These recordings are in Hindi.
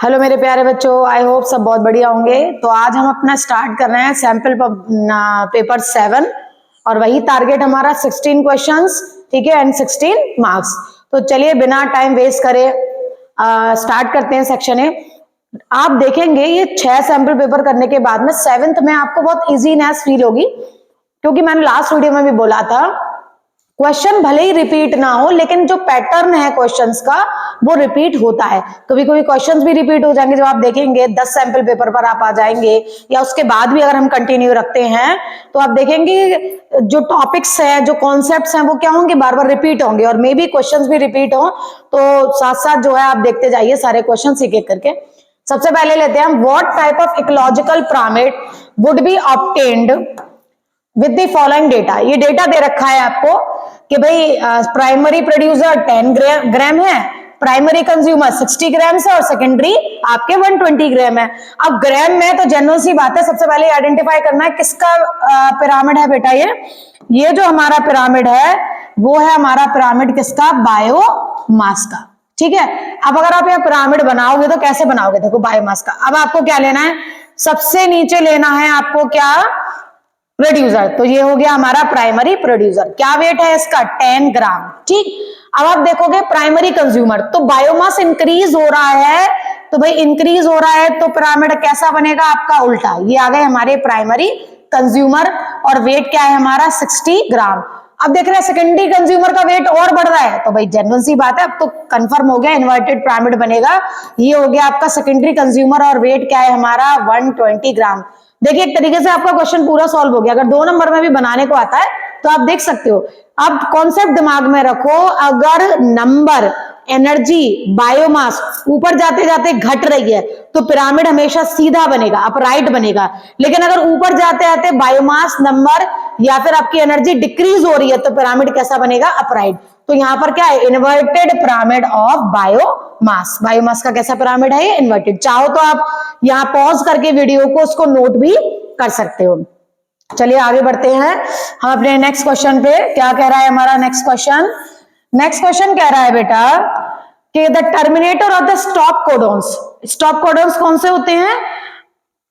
हेलो मेरे प्यारे बच्चों, आई होप सब बहुत बढ़िया होंगे। तो आज हम अपना स्टार्ट कर रहे हैं सैंपल पेपर 7 और वही टारगेट हमारा 16 क्वेश्चंस, ठीक है, एंड 16 मार्क्स। तो चलिए बिना टाइम वेस्ट करे स्टार्ट करते हैं सेक्शन ए। आप देखेंगे ये 6 सैंपल पेपर करने के बाद में 7th में आपको बहुत इजीनेस फील होगी, क्योंकि मैंने लास्ट वीडियो में भी बोला था क्वेश्चन भले ही रिपीट ना हो लेकिन जो पैटर्न है क्वेश्चंस का वो रिपीट होता है। कभी कभी क्वेश्चंस भी रिपीट हो जाएंगे, जब आप देखेंगे 10 सैंपल पेपर पर आप आ जाएंगे या उसके बाद भी अगर हम कंटिन्यू रखते हैं तो आप देखेंगे जो टॉपिक्स है, जो कॉन्सेप्ट्स हैं वो क्या होंगे, बार बार रिपीट होंगे और मे बी क्वेश्चंस भी रिपीट हो। तो साथ साथ जो है आप देखते जाइए सारे क्वेश्चन एक एक करके। सबसे पहले लेते हैं हम, what type of ecological pyramid would be obtained with the following data. ये डेटा दे रखा है आपको कि भाई प्राइमरी प्रोड्यूसर 10 ग्राम है, प्राइमरी कंज्यूमर 60 ग्राम है और सेकेंडरी आपके 120 ग्राम है। अब ग्राम में तो जनरल सी बात है, सबसे पहले आइडेंटिफाई करना है किसका पिरामिड है बेटा। ये जो हमारा पिरामिड है वो है हमारा पिरामिड किसका, बायोमास का, ठीक है। अब अगर आप यहाँ पिरामिड बनाओगे तो कैसे बनाओगे, देखो बायोमास का। अब आपको क्या लेना है, सबसे नीचे लेना है आपको क्या, प्रोड्यूसर। तो ये हो गया हमारा प्राइमरी प्रोड्यूसर। क्या वेट है इसका, 10 ग्राम, ठीक। अब आप देखोगे प्राइमरी कंज्यूमर, तो बायोमास इंक्रीज हो रहा है, तो भाई इंक्रीज हो रहा है तो पिरामिड कैसा बनेगा आपका, उल्टा। ये आ गए हमारे प्राइमरी कंज्यूमर और वेट क्या है हमारा 60 ग्राम। अब देख रहे हैं सेकेंडरी कंज्यूमर का वेट और बढ़ रहा है, तो भाई जनरल सी बात है, अब तो कंफर्म हो गया इन्वर्टेड पिरामिड बनेगा। ये हो गया आपका सेकेंडरी कंज्यूमर और वेट क्या है हमारा 120 ग्राम। देखिए एक तरीके से आपका क्वेश्चन पूरा सॉल्व हो गया। अगर 2 नंबर में भी बनाने को आता है तो आप देख सकते हो। अब कॉन्सेप्ट दिमाग में रखो, अगर नंबर, एनर्जी, बायोमास ऊपर जाते जाते घट रही है तो पिरामिड हमेशा सीधा बनेगा, अपराइट बनेगा। लेकिन अगर ऊपर जाते जाते बायोमास नंबर या फिर आपकी एनर्जी डिक्रीज हो रही है तो पिरामिड कैसा बनेगा, अपराइट। तो यहां पर क्या है, inverted pyramid of biomass. Biomass का कैसा पिरामिड है, ये इन्वर्टेड। चाहो तो आप यहां पॉज करके वीडियो को उसको नोट भी कर सकते हो। चलिए आगे बढ़ते हैं हम अपने नेक्स्ट क्वेश्चन पे। क्या कह रहा है हमारा नेक्स्ट क्वेश्चन, नेक्स्ट क्वेश्चन कह रहा है बेटा कि the terminator of the stop codons. Stop codons कौन से होते हैं,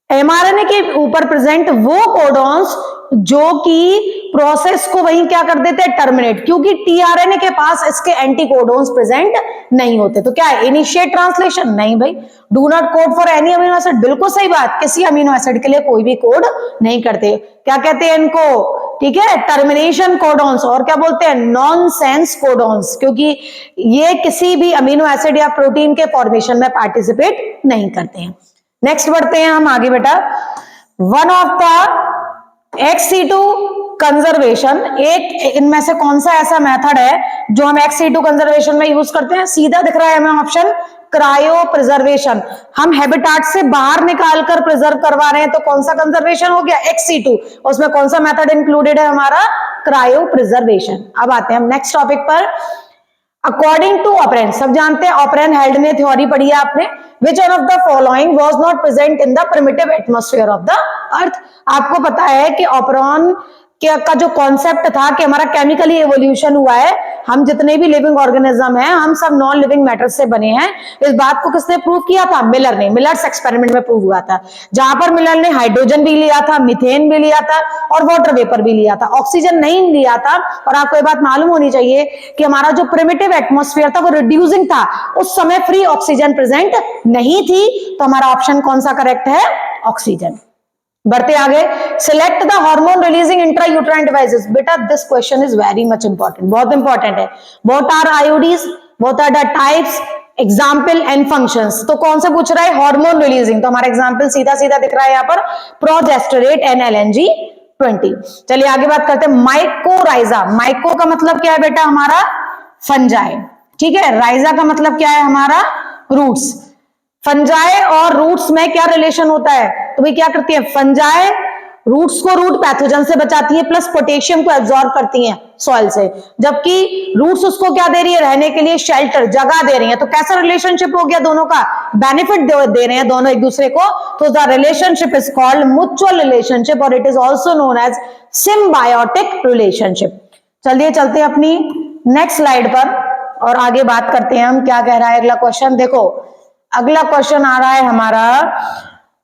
एमआरएनए के ऊपर प्रेजेंट वो कोडॉन्स जो कि प्रोसेस को वहीं क्या कर देते हैं, टर्मिनेट, क्योंकि टीआरएनए के पास इसके एंटी कोडॉन्स प्रेजेंट नहीं होते। तो क्या है, इनिशिएट ट्रांसलेशन, नहीं भाई। Do not code for any amino acid, बिल्कुल सही बात, किसी अमीनो एसिड के लिए कोई भी कोड नहीं करते। क्या कहते हैं इनको, ठीक है, टर्मिनेशन कोडॉन्स। और क्या बोलते हैं, नॉनसेंस कोडॉन्स, क्योंकि ये किसी भी अमीनो एसिड या प्रोटीन के फॉर्मेशन में पार्टिसिपेट नहीं करते हैं। नेक्स्ट बढ़ते हैं हम आगे बेटा। One of the XC2 conservation, एक इनमें से कौन सा ऐसा मेथड है जो हम XC2 कंजर्वेशन में यूज करते हैं, सीधा दिख रहा है हमें ऑप्शन, क्रायो प्रिजर्वेशन। हम हैबिटाट से बाहर निकालकर प्रिजर्व करवा रहे हैं तो कौन सा कंजर्वेशन हो गया, XC2। उसमें कौन सा मेथड इंक्लूडेड है हमारा, क्रायो प्रिजर्वेशन। अब आते हैं हम नेक्स्ट टॉपिक पर। अकॉर्डिंग टू ऑपरेंड, सब जानते हैं ऑपरेंड हेल्ड ने थ्योरी पढ़ी है आपने। Which one of the following was not present in the primitive atmosphere of the earth. आपको पता है कि ऑपरॉन का जो कॉन्सेप्ट था कि हमारा केमिकली एवोल्यूशन हुआ है, हम जितने भी लिविंग ऑर्गेनिज्म हैं हम सब नॉन लिविंग मैटर से बने हैं। इस बात को किसने प्रूव किया था, मिलर ने। मिलर्स एक्सपेरिमेंट में प्रूव हुआ था, जहां पर मिलर ने हाइड्रोजन भी लिया था, मीथेन भी लिया था और वाटर वेपर भी लिया था, ऑक्सीजन नहीं लिया था। और आपको ये बात मालूम होनी चाहिए कि हमारा जो प्रिमिटिव एटमॉस्फेयर था वो रिड्यूसिंग था, उस समय फ्री ऑक्सीजन प्रेजेंट नहीं थी। तो हमारा ऑप्शन कौन सा करेक्ट है, ऑक्सीजन। बढ़ते आगे, select the hormone releasing intrauterine devices. बेटा this question is very much important, बहुत इंपॉर्टेंट है। What are IUDs, what are the types, example and functions. तो कौन से पूछ रहा है, हार्मोन रिलीजिंग। तो हमारा एग्जाम्पल सीधा सीधा दिख रहा है यहाँ पर, प्रोजेस्टेरेट एंड LNG-20। चलिए आगे बात करते हैं, माइकोराइजा। माइको का मतलब क्या है बेटा हमारा, फंजाई, ठीक है। राइजा का मतलब क्या है हमारा, रूट्स। फंजाई और रूट्स में क्या रिलेशन होता है, तो भाई क्या करती है फंजाई, रूट्स को रूट पैथोजन से बचाती है, प्लस पोटेशियम को एब्जॉर्ब करती हैं सॉइल से, जबकि रूट्स उसको क्या दे रही है, रहने के लिए शेल्टर, जगह दे रही है। तो कैसा रिलेशनशिप हो गया दोनों का, बेनिफिट दे रहे हैं दोनों एक दूसरे को। तो the relationship is called mutual relationship और it is also known as symbiotic relationship. चलिए चलते हैं अपनी नेक्स्ट स्लाइड पर और आगे बात करते हैं हम। क्या कह रहा है अगला क्वेश्चन, देखो अगला क्वेश्चन आ रहा है हमारा,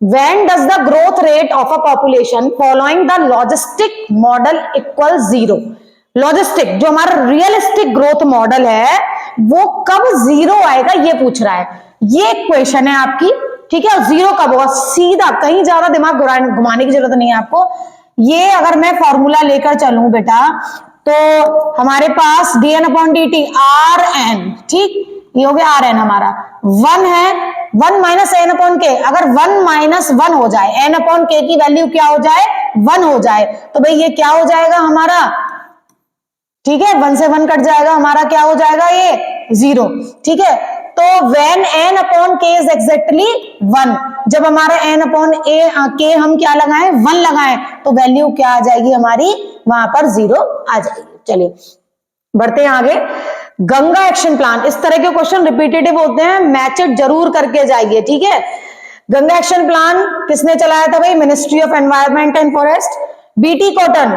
when does the growth rate of a population following the logistic model equal 0? Logistic जो हमारा रियलिस्टिक ग्रोथ मॉडल है वो कब 0 आएगा ये पूछ रहा है। ये क्वेश्चन है आपकी, ठीक है। जीरो कब होगा, सीधा, कहीं ज्यादा दिमाग घुमाने की जरूरत नहीं है आपको। ये अगर मैं फॉर्मूला लेकर चलूं बेटा तो हमारे पास dn/dt Rn, ठीक, ये हो गया Rn हमारा 1 है, 1 माइनस n/k, अगर 1 माइनस 1 हो जाए, n/k की वैल्यू क्या हो जाए, 1 हो जाए, तो भाई ये क्या हो जाएगा हमारा, ठीक है, 1 से 1 कट जाएगा, हमारा क्या हो जाएगा ये 0, ठीक है। तो when n/k is exactly 1, जब हमारा n/k हम क्या लगाएं, 1 लगाएं, तो वैल्यू क्या आ जाएगी हमारी, वहां पर 0 आ जाएगी। चलिए बढ़ते हैं आगे। गंगा एक्शन प्लान, इस तरह के क्वेश्चन रिपीटेटिव होते हैं, मैच इट जरूर करके जाइए, ठीक है। गंगा एक्शन प्लान किसने चलाया था भाई, ministry of environment and forest. BT cotton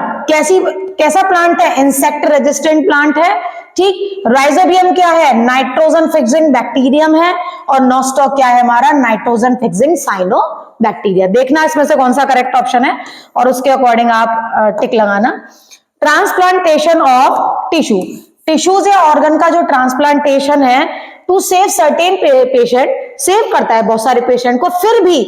कैसा प्लांट है, इंसेक्ट रेजिस्टेंट प्लांट है, ठीक। राइजोबियम क्या है, नाइट्रोजन फिक्सिंग बैक्टीरियम है, और नोस्टॉक क्या है हमारा, नाइट्रोजन फिक्सिंग साइनो बैक्टीरिया। देखना इसमें से कौन सा करेक्ट ऑप्शन है और उसके अकॉर्डिंग आप टिक लगाना। ट्रांसप्लांटेशन ऑफ टिश्यूज या ऑर्गन का जो ट्रांसप्लांटेशन है to save certain patient, save करता है बहुत सारे पेशेंट को, फिर भी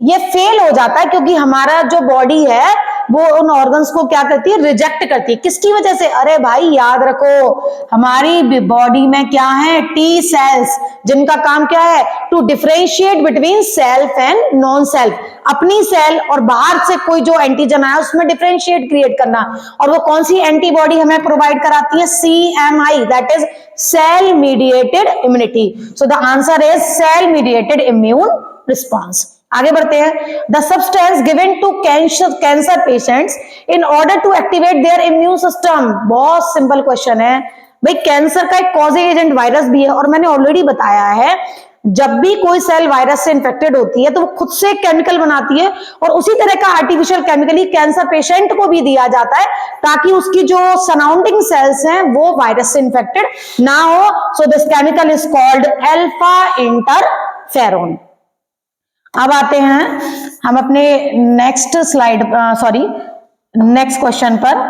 ये फेल हो जाता है क्योंकि हमारा जो बॉडी है वो उन ऑर्गन्स को क्या करती है, रिजेक्ट करती है। किसकी वजह से, अरे भाई याद रखो हमारी बॉडी में क्या है, टी सेल्स, जिनका काम क्या है, to differentiate between self and non self, अपनी सेल और बाहर से कोई जो एंटीजन आया उसमें डिफरेंशिएट क्रिएट करना। और वो कौन सी एंटीबॉडी हमें प्रोवाइड कराती है, CMI, that is cell mediated immunity. So the answer is cell mediated immune response. आगे बढ़ते हैं। The substance given to cancer patients in order to activate their immune system, बहुत सिंपल क्वेश्चन है भाई। कैंसर का एक कॉजिंग एजेंट वायरस भी है, और मैंने ऑलरेडी बताया है जब भी कोई सेल वायरस से इन्फेक्टेड होती है तो वो खुद से केमिकल बनाती है, और उसी तरह का आर्टिफिशियल केमिकल ही कैंसर पेशेंट को भी दिया जाता है ताकि उसकी जो सराउंडिंग सेल्स हैं वो वायरस से इन्फेक्टेड ना हो। So this chemical is called alpha interferon. अब आते हैं हम अपने नेक्स्ट क्वेश्चन पर।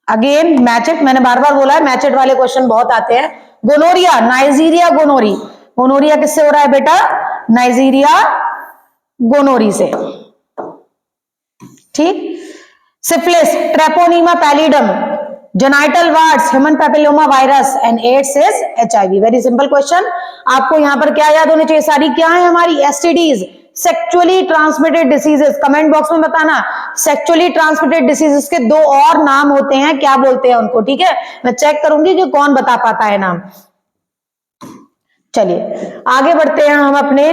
अगेन मैचेट, मैंने बार बार बोला है मैचेट वाले क्वेश्चन बहुत आते हैं। गोनोरिया, नाइजीरिया गोनोरी, गोनोरिया किससे हो रहा है बेटा, नाइजीरिया गोनोरी से, ठीक। Syphilis, Treponema pallidum, genital warts, human papilloma virus, and AIDS is HIV। Very simple question. आपको यहां पर क्या याद होनी चाहिए, सारी क्या है हमारी, STDs, sexually transmitted diseases. Comment box में बताना सेक्सुअली ट्रांसमिटेड डिसीजेस के 2 और नाम होते हैं, क्या बोलते हैं उनको, ठीक है। मैं चेक करूंगी कि कौन बता पाता है नाम। चलिए आगे बढ़ते हैं हम अपने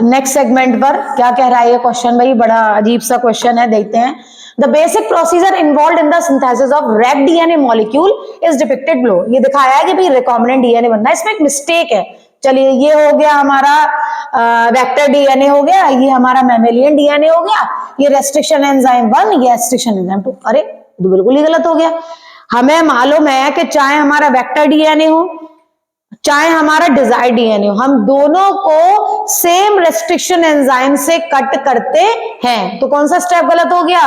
नेक्स्ट सेगमेंट पर। क्या कह रहा है ये क्वेश्चन भाई, बड़ा अजीब सा क्वेश्चन है, देखते हैं। The basic procedure involved in the synthesis of rec DNA molecule is depicted below। ये दिखाया है कि भाई recombinant DNA बनना है, इसमें एक मिस्टेक है। चलिए ये हो गया हमारा वेक्टर DNA हो गया, ये हमारा मैमेलियन DNA हो गया, ये रेस्ट्रिक्शन एंजाइम 1, ये रेस्ट्रिक्शन एंजाइम 2। अरे तो बिल्कुल ही गलत हो गया। हमें मालूम है कि चाहे हमारा वेक्टर DNA हो चाहे हमारा डिजायर्ड DNA हो, हम दोनों को सेम रेस्ट्रिक्शन एंजाइम से कट करते हैं। तो कौन सा स्टेप गलत हो गया,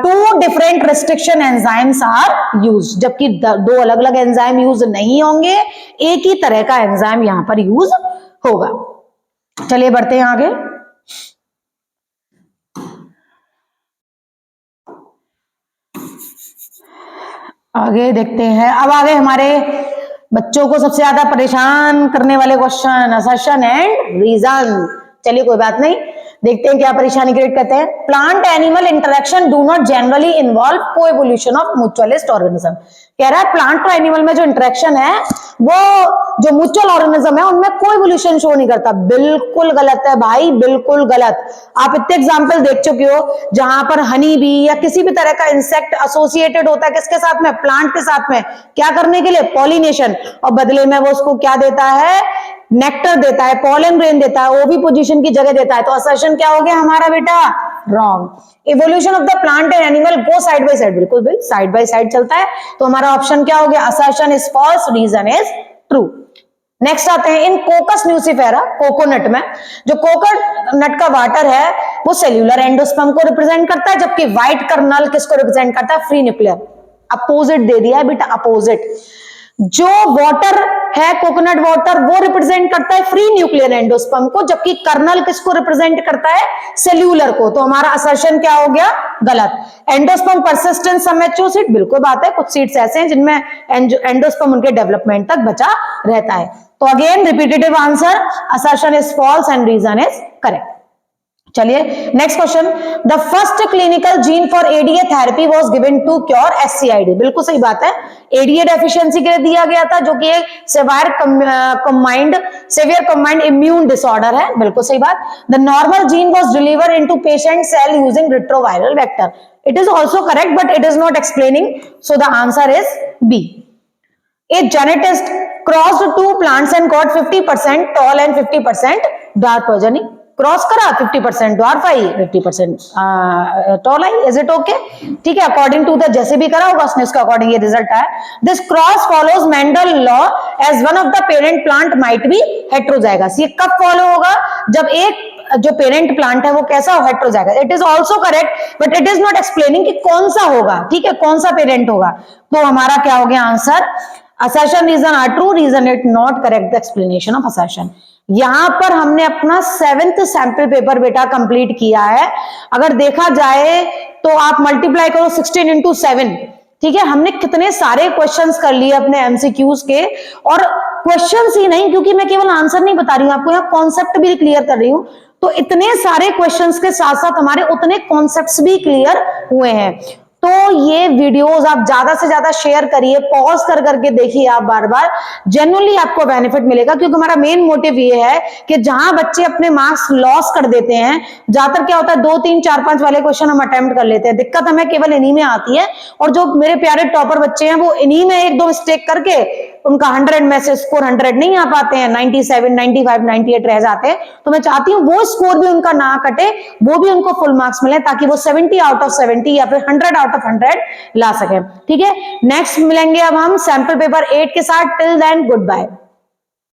2 different restriction enzymes are use, जबकि 2 अलग अलग एंजाइम यूज नहीं होंगे, एक ही तरह का एंजाइम यहां पर यूज होगा। चलिए बढ़ते हैं आगे। आगे देखते हैं। अब आगे हमारे बच्चों को सबसे ज्यादा परेशान करने वाले क्वेश्चन, असर्शन एंड रीजन। चलिए कोई बात नहीं, देखते हैं क्या परेशानी क्रिएट करते हैं। Plant animal interaction do not generally involve coevolution of mutualist organism. कह रहा है प्लांट और एनिमल में जो इंटरेक्शन है वो जो म्यूचुअल ऑर्गेनिज्म है उनमें कोएवोल्यूशन शो नहीं करता। बिल्कुल गलत है भाई, बिल्कुल गलत। आप इतने एग्जाम्पल देख चुके हो जहां पर हनी बी या किसी भी तरह का इंसेक्ट एसोसिएटेड होता है किसके साथ में, प्लांट के साथ में, क्या करने के लिए, पॉलिनेशन, और बदले में वो उसको क्या देता है, नेक्टर देता है, पॉलन ग्रेन देता है, वो भी पोजीशन की जगह देता है। तो असर्शन क्या हो गया हमारा बेटा, wrong. Evolution of the plant and animal go side by side, बिल्कुल भी साइड बाय साइड चलता है। तो हमारा ऑप्शन क्या हो गया, assertion is false, reason is true. Next आते हैं इन कोकस न्यूसिफेरा, कोकोनट में जो कोकोनट का वाटर है वो सेल्यूलर एंडोस्पर्म को रिप्रेजेंट करता है, जबकि व्हाइट कर्नल किसको रिप्रेजेंट करता है? Free nuclear. अपोजिट दे दिया है बेटा, अपोजिट। जो वाटर है कोकोनट वाटर वो रिप्रेजेंट करता है फ्री न्यूक्लियर एंडोस्पर्म को, जबकि कर्नल किसको रिप्रेजेंट करता है? सेल्यूलर को। तो हमारा असर्शन क्या हो गया? गलत। एंडोस्पर्म परसिस्टेंस सब मैच्योर, बिल्कुल बात है। कुछ सीड्स ऐसे हैं जिनमें एंडोस्पर्म उनके डेवलपमेंट तक बचा रहता है। तो again repetitive answer, assertion is false and reason is correct. चलिए next question, the first clinical gene for ADA therapy was given to cure SCID. बिल्कुल सही बात है, एडीए डेफिशिएंसी के लिए दिया गया था, जो कि एक सेवियर कंबाइंड इम्यून डिसऑर्डर है। बिल्कुल सही बात। The normal gene was delivered into patient cell using retroviral vector. It is also correct but it is not explaining, so the answer is B. A genetist crossed two plants and got 50% tall and 50% dwarf progeny. Cross करा, 50% dwarf I, 50% tall I. Is it okay? ठीक है, अकॉर्डिंग टू द जैसे भी करा होगा उसने, उसका अकॉर्डिंग ये रिजल्ट आया। This cross follows Mendel law as one of the parent plant might be heterozygous. ये कब फॉलो होगा? जब एक जो पेरेंट प्लांट है वो कैसा हो? Heterozygous. It is also correct but it is not explaining कि कौन सा होगा। ठीक है, कौन सा पेरेंट होगा। तो हमारा क्या हो गया answer? assertion reason are true, reason it not correct the explanation of assertion। यहां पर हमने अपना 7th सैंपल पेपर बेटा कंप्लीट किया है। अगर देखा जाए तो आप मल्टीप्लाई करो 16 into 7। ठीक है, हमने कितने सारे क्वेश्चंस कर लिए अपने एमसीक्यूज के, और क्वेश्चंस ही नहीं, क्योंकि मैं केवल आंसर नहीं बता रही हूं आपको, यहाँ कॉन्सेप्ट भी क्लियर कर रही हूं। तो इतने सारे क्वेश्चंस के साथ साथ हमारे उतने कॉन्सेप्ट्स भी क्लियर हुए हैं। तो ये वीडियोस आप ज्यादा से ज्यादा शेयर करिए, पॉज कर करके देखिए आप बार बार, जेन्युइनली आपको बेनिफिट मिलेगा। क्योंकि हमारा मेन मोटिव ये है कि जहां बच्चे अपने मार्क्स लॉस कर देते हैं, ज्यादातर क्या होता है 2, 3, 4, 5 वाले क्वेश्चन हम अटेम्प्ट कर लेते हैं, दिक्कत हमें केवल इन्हीं में आती है। और जो मेरे प्यारे टॉपर बच्चे हैं वो इन्हीं में 1-2 मिस्टेक करके उनका 100 में से स्कोर 100 नहीं आ पाते हैं, 97, 95, 98 रह जाते हैं। तो मैं चाहती हूँ वो स्कोर भी उनका ना कटे, वो भी उनको फुल मार्क्स मिले, ताकि वो 70 आउट ऑफ 70 या फिर 100 आउट ऑफ 100 ला सके। ठीक है, नेक्स्ट मिलेंगे अब हम सैंपल पेपर 8 के साथ। Till then good bye.